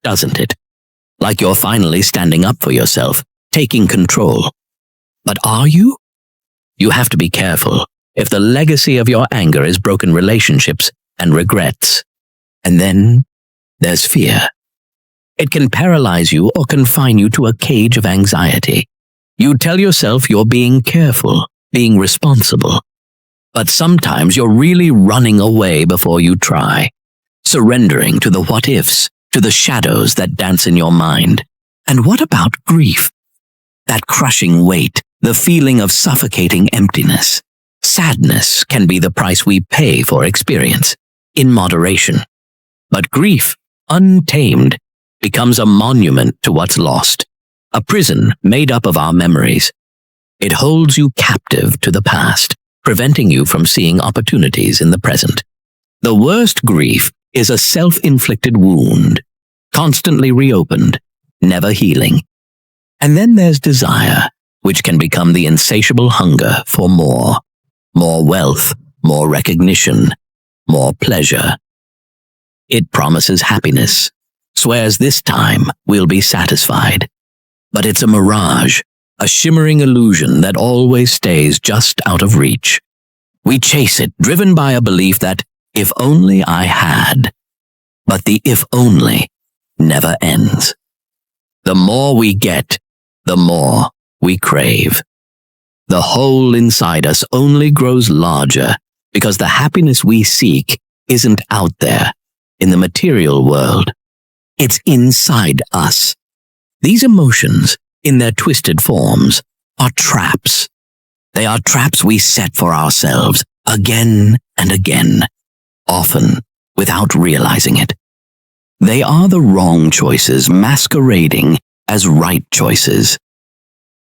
doesn't it? Like you're finally standing up for yourself, taking control. But are you? You have to be careful if the legacy of your anger is broken relationships and regrets. And then there's fear. It can paralyze you or confine you to a cage of anxiety. You tell yourself you're being careful, being responsible. But sometimes you're really running away before you try, surrendering to the what-ifs, to the shadows that dance in your mind. And what about grief? That crushing weight, the feeling of suffocating emptiness. Sadness can be the price we pay for experience, in moderation. But grief, untamed, becomes a monument to what's lost, a prison made up of our memories. It holds you captive to the past, preventing you from seeing opportunities in the present. The worst grief is a self-inflicted wound, constantly reopened, never healing. And then there's desire, which can become the insatiable hunger for more wealth, more recognition, more pleasure. It promises happiness, swears this time we'll be satisfied. But it's a mirage, a shimmering illusion that always stays just out of reach. We chase it, driven by a belief that if only I had. But the if only never ends. The more we get, the more we crave. The hole inside us only grows larger because the happiness we seek isn't out there in the material world. It's inside us. These emotions, in their twisted forms, are traps. They are traps we set for ourselves again and again, often without realizing it. They are the wrong choices masquerading as right choices.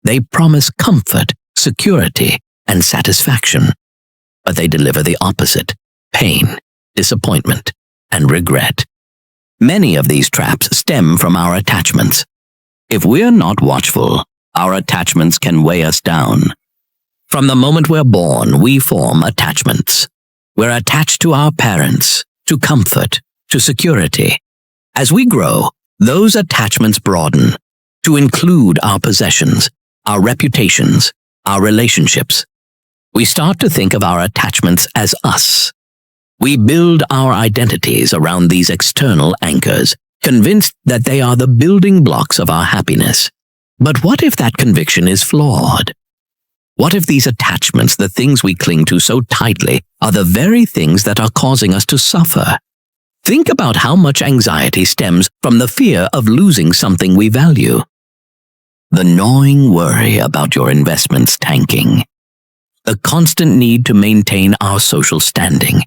They promise comfort, security, and satisfaction, but they deliver the opposite: pain, disappointment, and regret. Many of these traps stem from our attachments. If we're not watchful, our attachments can weigh us down. From the moment we're born, we form attachments. We're attached to our parents, to comfort, to security. As we grow, those attachments broaden to include our possessions, our reputations, our relationships. We start to think of our attachments as us. We build our identities around these external anchors, convinced that they are the building blocks of our happiness. But what if that conviction is flawed? What if these attachments, the things we cling to so tightly, are the very things that are causing us to suffer? Think about how much anxiety stems from the fear of losing something we value. The gnawing worry about your investments tanking. The constant need to maintain our social standing.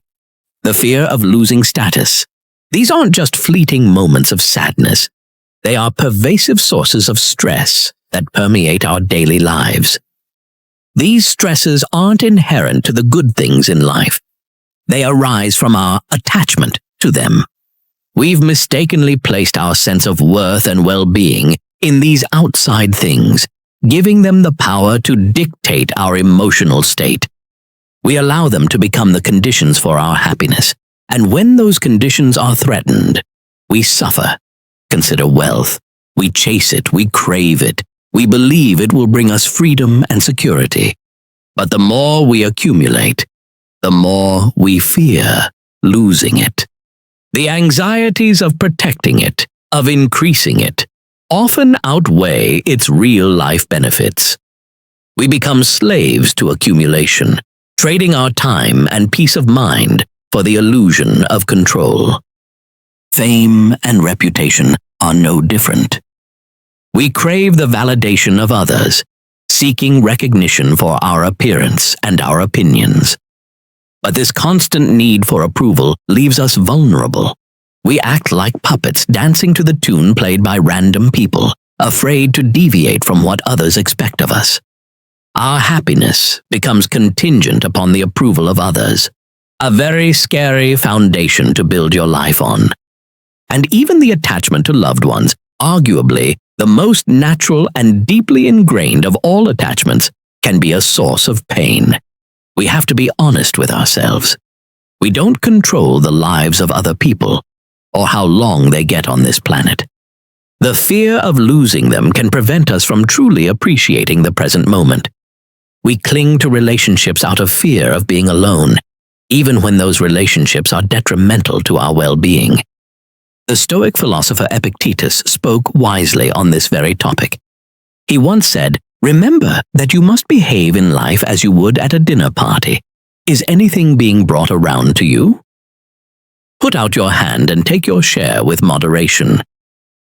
The fear of losing status. These aren't just fleeting moments of sadness. They are pervasive sources of stress that permeate our daily lives. These stresses aren't inherent to the good things in life. They arise from our attachment to them. We've mistakenly placed our sense of worth and well-being in these outside things, giving them the power to dictate our emotional state. We allow them to become the conditions for our happiness, and when those conditions are threatened, we suffer. Consider wealth. We chase it, we crave it, we believe it will bring us freedom and security. But the more we accumulate, the more we fear losing it. The anxieties of protecting it, of increasing it, often outweigh its real-life benefits. We become slaves to accumulation, trading our time and peace of mind for the illusion of control. Fame and reputation are no different. We crave the validation of others, seeking recognition for our appearance and our opinions. But this constant need for approval leaves us vulnerable. We act like puppets dancing to the tune played by random people, afraid to deviate from what others expect of us. Our happiness becomes contingent upon the approval of others, a very scary foundation to build your life on. And even the attachment to loved ones, arguably the most natural and deeply ingrained of all attachments, can be a source of pain. We have to be honest with ourselves. We don't control the lives of other people, or how long they get on this planet. The fear of losing them can prevent us from truly appreciating the present moment. We cling to relationships out of fear of being alone, even when those relationships are detrimental to our well-being. The Stoic philosopher Epictetus spoke wisely on this very topic. He once said, "Remember that you must behave in life as you would at a dinner party. Is anything being brought around to you? Put out your hand and take your share with moderation.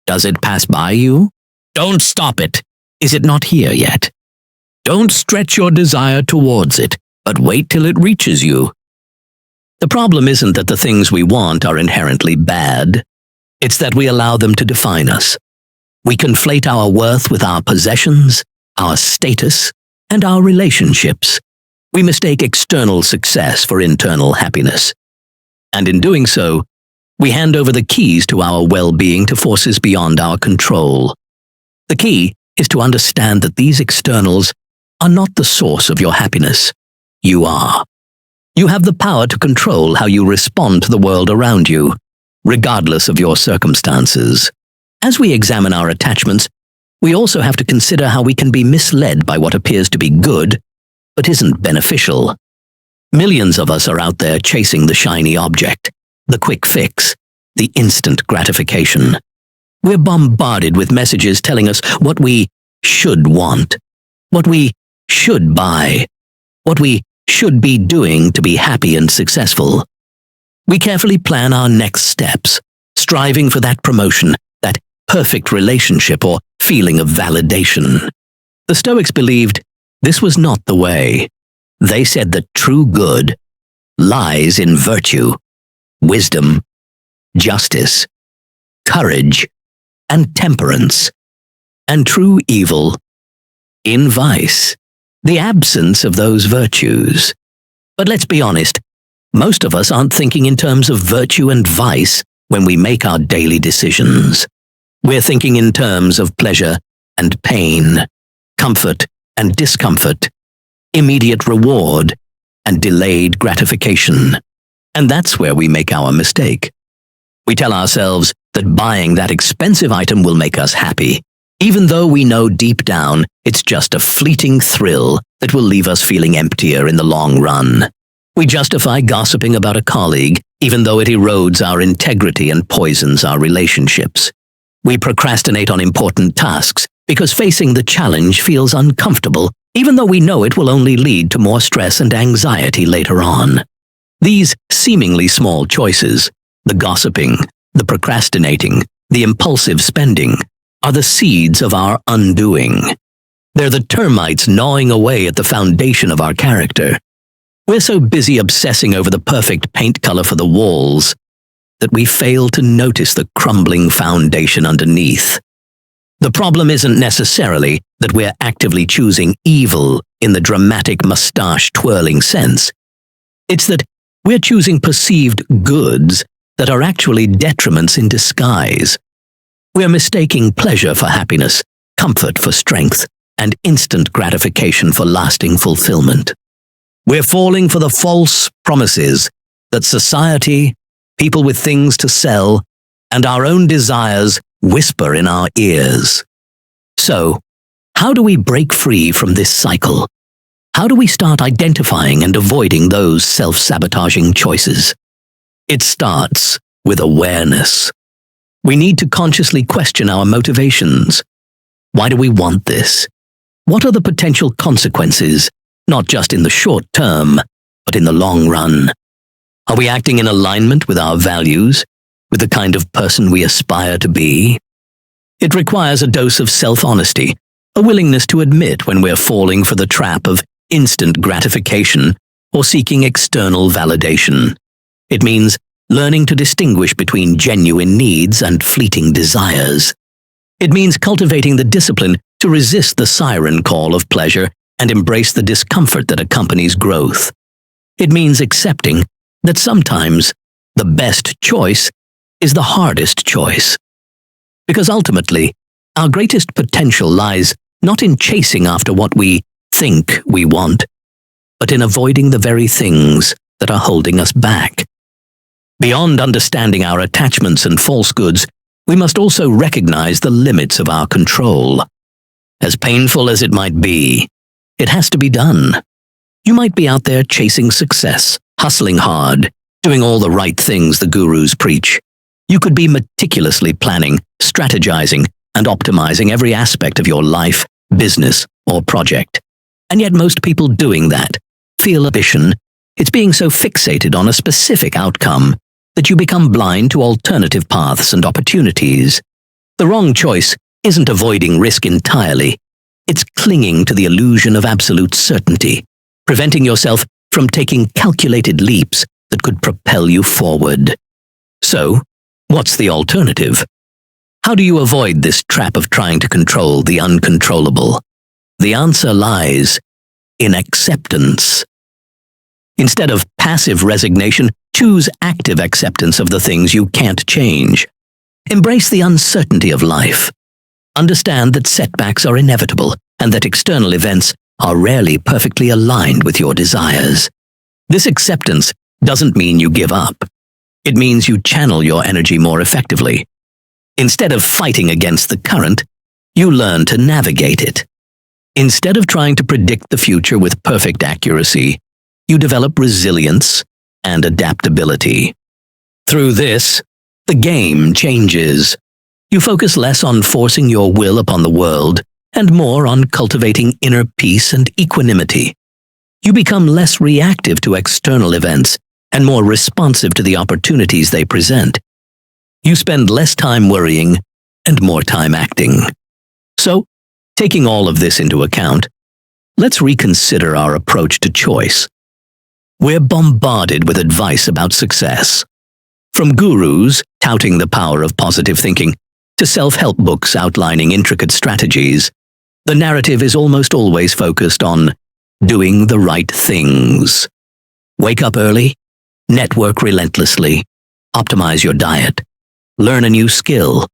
Does it pass by you? Don't stop it. Is it not here yet? Don't stretch your desire towards it, but wait till it reaches you." The problem isn't that the things we want are inherently bad. It's that we allow them to define us. We conflate our worth with our possessions, our status, and our relationships. We mistake external success for internal happiness. And in doing so, we hand over the keys to our well-being to forces beyond our control. The key is to understand that these externals are not the source of your happiness. You are. You have the power to control how you respond to the world around you, regardless of your circumstances. As we examine our attachments, we also have to consider how we can be misled by what appears to be good, but isn't beneficial. Millions of us are out there chasing the shiny object, the quick fix, the instant gratification. We're bombarded with messages telling us what we should want, what we should buy, what we should be doing to be happy and successful. We carefully plan our next steps, striving for that promotion, that perfect relationship or feeling of validation. The Stoics believed this was not the way. They said that true good lies in virtue, wisdom, justice, courage, and temperance, and true evil in vice, the absence of those virtues. But let's be honest, most of us aren't thinking in terms of virtue and vice when we make our daily decisions. We're thinking in terms of pleasure and pain, comfort and discomfort, immediate reward and delayed gratification. And that's where we make our mistake. We tell ourselves that buying that expensive item will make us happy, even though we know deep down it's just a fleeting thrill that will leave us feeling emptier in the long run. We justify gossiping about a colleague, even though it erodes our integrity and poisons our relationships. We procrastinate on important tasks because facing the challenge feels uncomfortable, even though we know it will only lead to more stress and anxiety later on. These seemingly small choices, the gossiping, the procrastinating, the impulsive spending, are the seeds of our undoing. They're the termites gnawing away at the foundation of our character. We're so busy obsessing over the perfect paint color for the walls that we fail to notice the crumbling foundation underneath. The problem isn't necessarily that we're actively choosing evil in the dramatic mustache-twirling sense. It's that we're choosing perceived goods that are actually detriments in disguise. We're mistaking pleasure for happiness, comfort for strength, and instant gratification for lasting fulfillment. We're falling for the false promises that society, people with things to sell, and our own desires whisper in our ears. So, how do we break free from this cycle? How do we start identifying and avoiding those self-sabotaging choices? It starts with awareness. We need to consciously question our motivations. Why do we want this? What are the potential consequences, not just in the short term, but in the long run? Are we acting in alignment with our values, with the kind of person we aspire to be? It requires a dose of self-honesty, a willingness to admit when we're falling for the trap of instant gratification or seeking external validation. It means learning to distinguish between genuine needs and fleeting desires. It means cultivating the discipline to resist the siren call of pleasure and embrace the discomfort that accompanies growth. It means accepting that sometimes the best choice is the hardest choice. Because ultimately, our greatest potential lies not in chasing after what we think we want, but in avoiding the very things that are holding us back. Beyond understanding our attachments and false goods, we must also recognize the limits of our control. As painful as it might be, it has to be done. You might be out there chasing success, hustling hard, doing all the right things the gurus preach. You could be meticulously planning, strategizing, and optimizing every aspect of your life, business, or project. And yet most people doing that feel ambition. It's being so fixated on a specific outcome that you become blind to alternative paths and opportunities. The wrong choice isn't avoiding risk entirely. It's clinging to the illusion of absolute certainty, preventing yourself from taking calculated leaps that could propel you forward. So, what's the alternative? How do you avoid this trap of trying to control the uncontrollable? The answer lies in acceptance. Instead of passive resignation, choose active acceptance of the things you can't change. Embrace the uncertainty of life. Understand that setbacks are inevitable and that external events are rarely perfectly aligned with your desires. This acceptance doesn't mean you give up. It means you channel your energy more effectively. Instead of fighting against the current, you learn to navigate it. Instead of trying to predict the future with perfect accuracy, you develop resilience and adaptability. Through this, the game changes. You focus less on forcing your will upon the world and more on cultivating inner peace and equanimity. You become less reactive to external events and more responsive to the opportunities they present. You spend less time worrying and more time acting. So, taking all of this into account, let's reconsider our approach to choice. We're bombarded with advice about success. From gurus touting the power of positive thinking to self-help books outlining intricate strategies, the narrative is almost always focused on doing the right things. Wake up early, network relentlessly, optimize your diet, learn a new skill.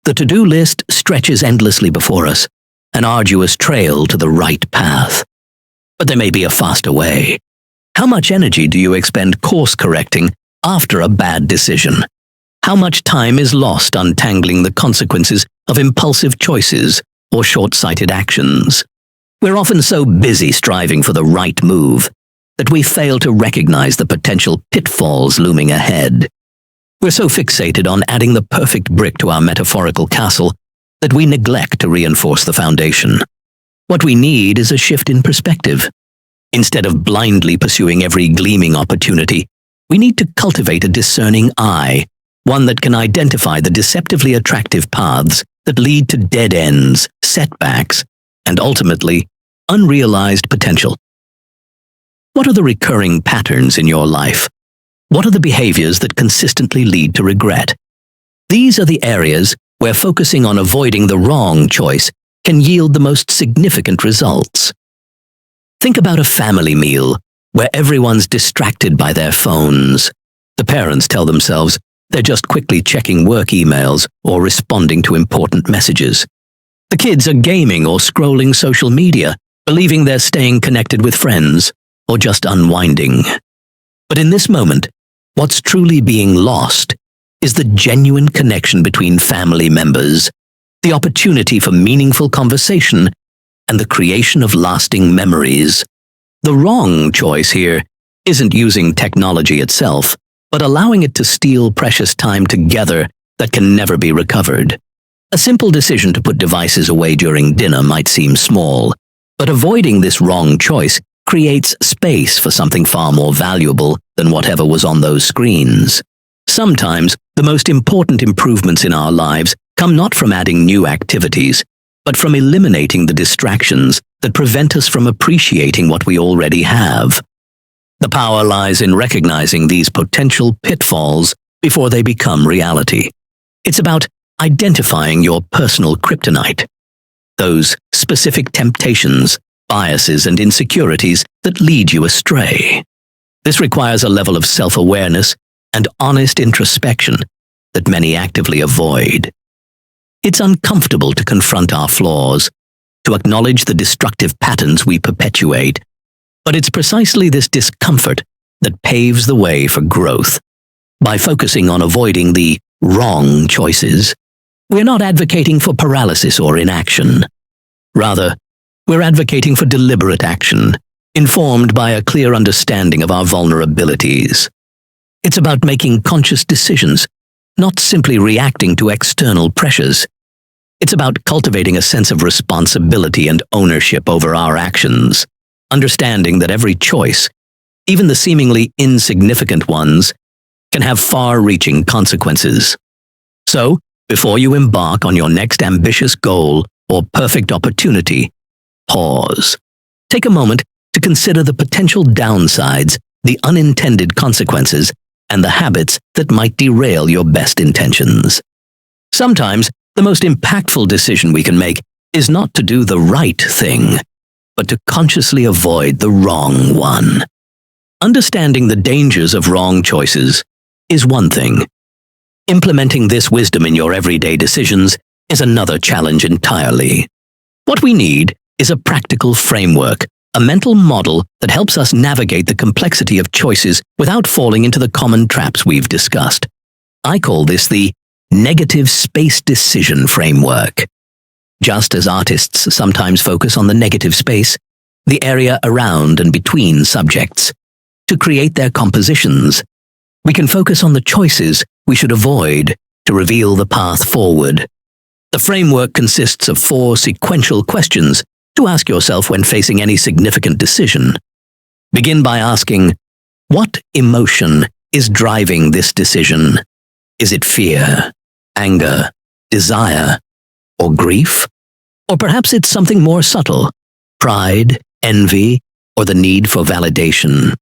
The to-do list stretches endlessly before us, an arduous trail to the right path. But there may be a faster way. How much energy do you expend course-correcting after a bad decision? How much time is lost untangling the consequences of impulsive choices or short-sighted actions? We're often so busy striving for the right move that we fail to recognize the potential pitfalls looming ahead. We're so fixated on adding the perfect brick to our metaphorical castle that we neglect to reinforce the foundation. What we need is a shift in perspective. Instead of blindly pursuing every gleaming opportunity, we need to cultivate a discerning eye, one that can identify the deceptively attractive paths that lead to dead ends, setbacks, and ultimately, unrealized potential. What are the recurring patterns in your life? What are the behaviors that consistently lead to regret? These are the areas where focusing on avoiding the wrong choice can yield the most significant results. Think about a family meal where everyone's distracted by their phones. The parents tell themselves they're just quickly checking work emails or responding to important messages. The kids are gaming or scrolling social media, believing they're staying connected with friends or just unwinding. But in this moment, what's truly being lost is the genuine connection between family members, the opportunity for meaningful conversation, and the creation of lasting memories. The wrong choice here isn't using technology itself, but allowing it to steal precious time together that can never be recovered. A simple decision to put devices away during dinner might seem small, but avoiding this wrong choice creates space for something far more valuable than whatever was on those screens. Sometimes, the most important improvements in our lives come not from adding new activities, but from eliminating the distractions that prevent us from appreciating what we already have. The power lies in recognizing these potential pitfalls before they become reality. It's about identifying your personal kryptonite, those specific temptations, biases, and insecurities that lead you astray. This requires a level of self-awareness and honest introspection that many actively avoid. It's uncomfortable to confront our flaws, to acknowledge the destructive patterns we perpetuate, but it's precisely this discomfort that paves the way for growth. By focusing on avoiding the wrong choices, We're not advocating for paralysis or inaction. Rather, we're advocating for deliberate action, informed by a clear understanding of our vulnerabilities. It's about making conscious decisions, not simply reacting to external pressures. It's about cultivating a sense of responsibility and ownership over our actions, understanding that every choice, even the seemingly insignificant ones, can have far-reaching consequences. So, before you embark on your next ambitious goal or perfect opportunity, pause. Take a moment to consider the potential downsides, the unintended consequences, and the habits that might derail your best intentions. Sometimes, the most impactful decision we can make is not to do the right thing, but to consciously avoid the wrong one. Understanding the dangers of wrong choices is one thing. Implementing this wisdom in your everyday decisions is another challenge entirely. What we need is a practical framework, a mental model that helps us navigate the complexity of choices without falling into the common traps we've discussed. I call this the negative space decision framework. Just as artists sometimes focus on the negative space, the area around and between subjects, to create their compositions, we can focus on the choices we should avoid to reveal the path forward. The framework consists of 4 sequential questions to ask yourself when facing any significant decision. Begin by asking, what emotion is driving this decision? Is it fear, anger, desire, or grief? Or perhaps it's something more subtle, pride, envy, or the need for validation.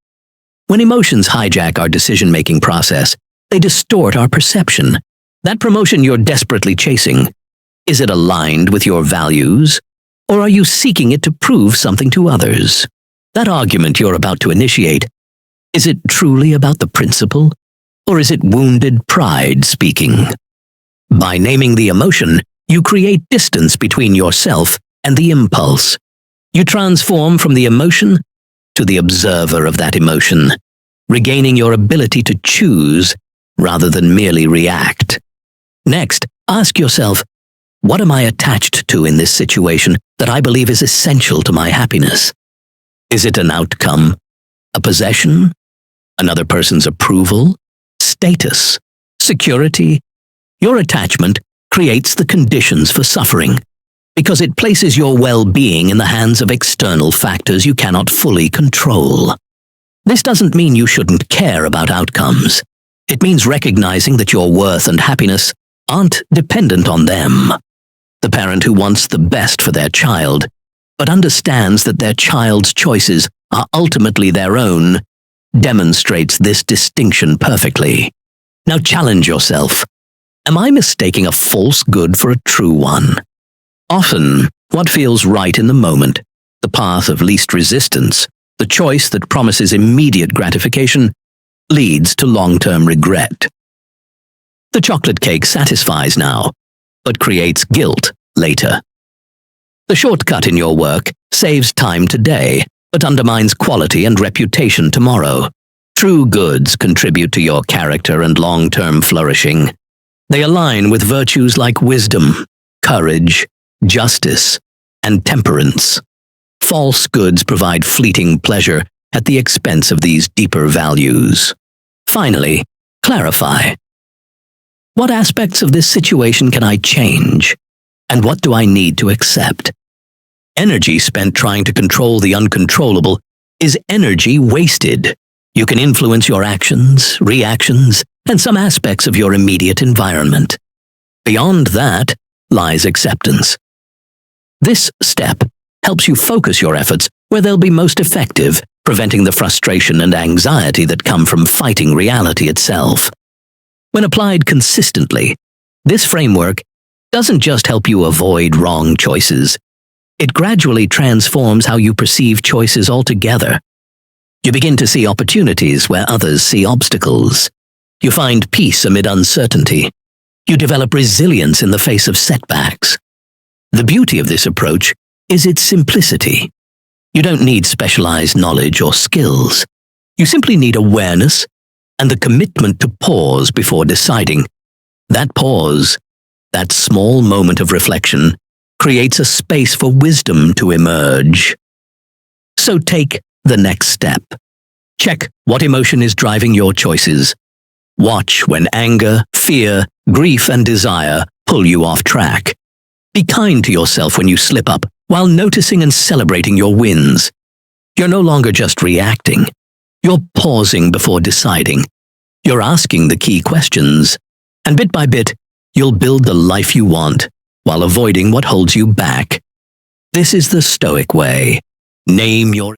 When emotions hijack our decision-making process, they distort our perception. That promotion you're desperately chasing, is it aligned with your values? Or are you seeking it to prove something to others? That argument you're about to initiate, is it truly about the principle? Or is it wounded pride speaking? By naming the emotion, you create distance between yourself and the impulse. You transform from the emotion to the observer of that emotion, regaining your ability to choose rather than merely react. Next, ask yourself, what am I attached to in this situation that I believe is essential to my happiness? Is it an outcome, a possession, another person's approval, status, security? Your attachment creates the conditions for suffering, because it places your well-being in the hands of external factors you cannot fully control. This doesn't mean you shouldn't care about outcomes. It means recognizing that your worth and happiness aren't dependent on them. The parent who wants the best for their child, but understands that their child's choices are ultimately their own, demonstrates this distinction perfectly. Now challenge yourself. Am I mistaking a false good for a true one? Often, what feels right in the moment, the path of least resistance, the choice that promises immediate gratification, leads to long-term regret. The chocolate cake satisfies now, but creates guilt later. The shortcut in your work saves time today, but undermines quality and reputation tomorrow. True goods contribute to your character and long-term flourishing. They align with virtues like wisdom, courage, justice, and temperance. False goods provide fleeting pleasure at the expense of these deeper values. Finally, clarify. What aspects of this situation can I change? And what do I need to accept? Energy spent trying to control the uncontrollable is energy wasted. You can influence your actions, reactions, and some aspects of your immediate environment. Beyond that lies acceptance. This step helps you focus your efforts where they'll be most effective, preventing the frustration and anxiety that come from fighting reality itself. When applied consistently, this framework doesn't just help you avoid wrong choices. It gradually transforms how you perceive choices altogether. You begin to see opportunities where others see obstacles. You find peace amid uncertainty. You develop resilience in the face of setbacks. The beauty of this approach is its simplicity. You don't need specialized knowledge or skills. You simply need awareness and the commitment to pause before deciding. That pause That small moment of reflection creates a space for wisdom to emerge. So take the next step. Check what emotion is driving your choices. Watch when anger, fear, grief, and desire pull you off track. Be kind to yourself when you slip up, while noticing and celebrating your wins. You're no longer just reacting. You're pausing before deciding. You're asking the key questions. And bit by bit, you'll build the life you want, while avoiding what holds you back. This is the Stoic way. Name your